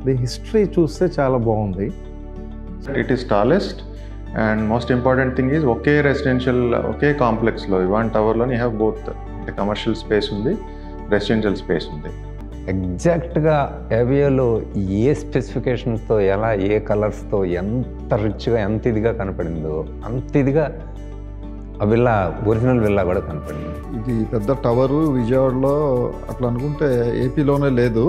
The history చూస్తే చాలా బాగుంది. It is tallest and most important thing is ఒకే రెసిడెన్షియల్ ఒకే కాంప్లెక్స్లో ఇవాన్ టవర్లోని హ్యావ్ బోత్ అంటే కమర్షియల్ స్పేస్ ఉంది, రెసిడెన్షియల్ స్పేస్ ఉంది. ఎగ్జాక్ట్గా ఏవియోలో ఏ స్పెసిఫికేషన్స్తో ఎలా ఏ కలర్స్తో ఎంత రిచ్గా ఎంత ఇదిగా కనపడిందో అంత ఇదిగా ఆ విల్లా ఒరిజినల్ విల్లా కూడా కనపడింది. ఇది పెద్ద టవరు విజయవాడలో అట్లా అనుకుంటే ఏపీలోనే లేదు.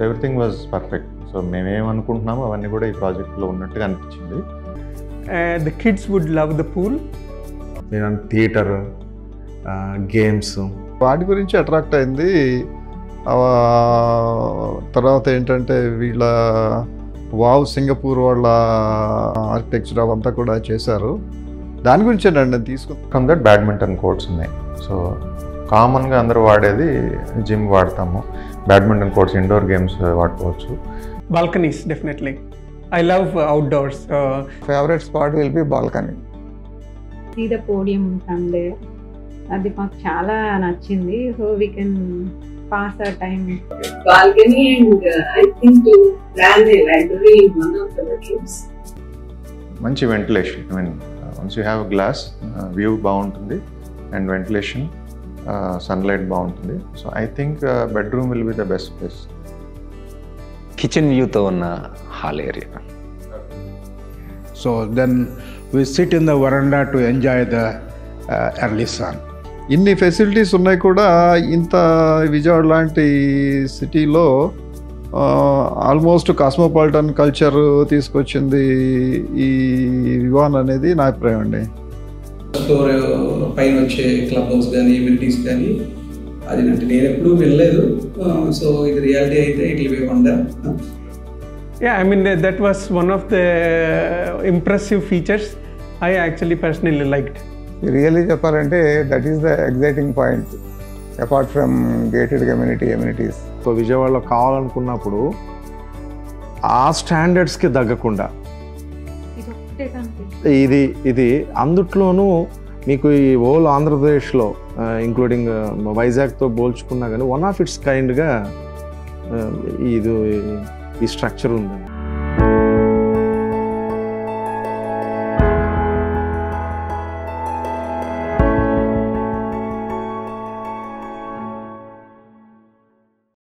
Everything was perfect. సో మేమేమనుకుంటున్నామో అవన్నీ కూడా ఈ ప్రాజెక్ట్లో ఉన్నట్టుగా అనిపించింది. The kids would love the pool. Theatre, games వాటి గురించి అట్రాక్ట్ అయింది. తర్వాత ఏంటంటే వీళ్ళ వావ్ సింగపూర్ వాళ్ళ ఆర్కిటెక్చర్ అవంతా కూడా చేశారు. దాని గురించి నేను తీసుకున్నాను. ఫ్రమ్ దట్ బ్యాడ్మింటన్ కోర్ట్స్ ఉన్నాయి. సో కామన్గా అందరూ వాడేది జిమ్ వాడతాము, బ్యాడ్మింటన్ కోర్ట్స్ ఇండోర్ గేమ్స్ వాడుకోవచ్చు. Balconies, definitely. I love outdoors. Favorite spot will be balcony. See the podium from there. అది మాకు చాలా నచ్చింది. So we can pass our time. Balcony and I think to plan a library in one of the bedrooms. మంచి ventilation. I mean once you have glass view బాగుంటుంది and ventilation sunlight బాగుంటుంది. So I think bedroom will be the best place. Kitchen వ్యూతో ఉన్న hall area. So then we sit in the veranda to enjoy the early sun. ఇన్ని facilities ఉన్నాయి కూడా ఇంత విజయవాడ లాంటి సిటీలో ఆల్మోస్ట్ కాస్మోపాలిటన్ కల్చర్ తీసుకొచ్చింది ఈ వివాన్ అనేది నా అభిప్రాయం అండి. ఫ్లోర్ పైన వచ్చే క్లబ్ హౌస్ కానీ ఎమ్యూనిటీస్ కానీ అది అంటే నేను ఎప్పుడూ వెళ్ళలేదు. సో ఇది రియాలిటీ అయితే it will be wonder. Yeah, I mean that was one of the impressive features I actually personally liked. Really చెప్పాలంటే that is the exciting point apart from gated communities. So విజయవాడలో కావాలనుకున్నప్పుడు ఆ స్టాండర్డ్స్కి తగ్గకుండా ఇది అందుట్లోనూ మీకు ఈ ఓల్ ఆంధ్రప్రదేశ్లో ఇంక్లూడింగ్ వైజాగ్తో పోల్చుకున్నా కానీ వన్ ఆఫ్ ఇట్స్ కైండ్గా ఇది ఈ స్ట్రక్చర్ ఉందండి.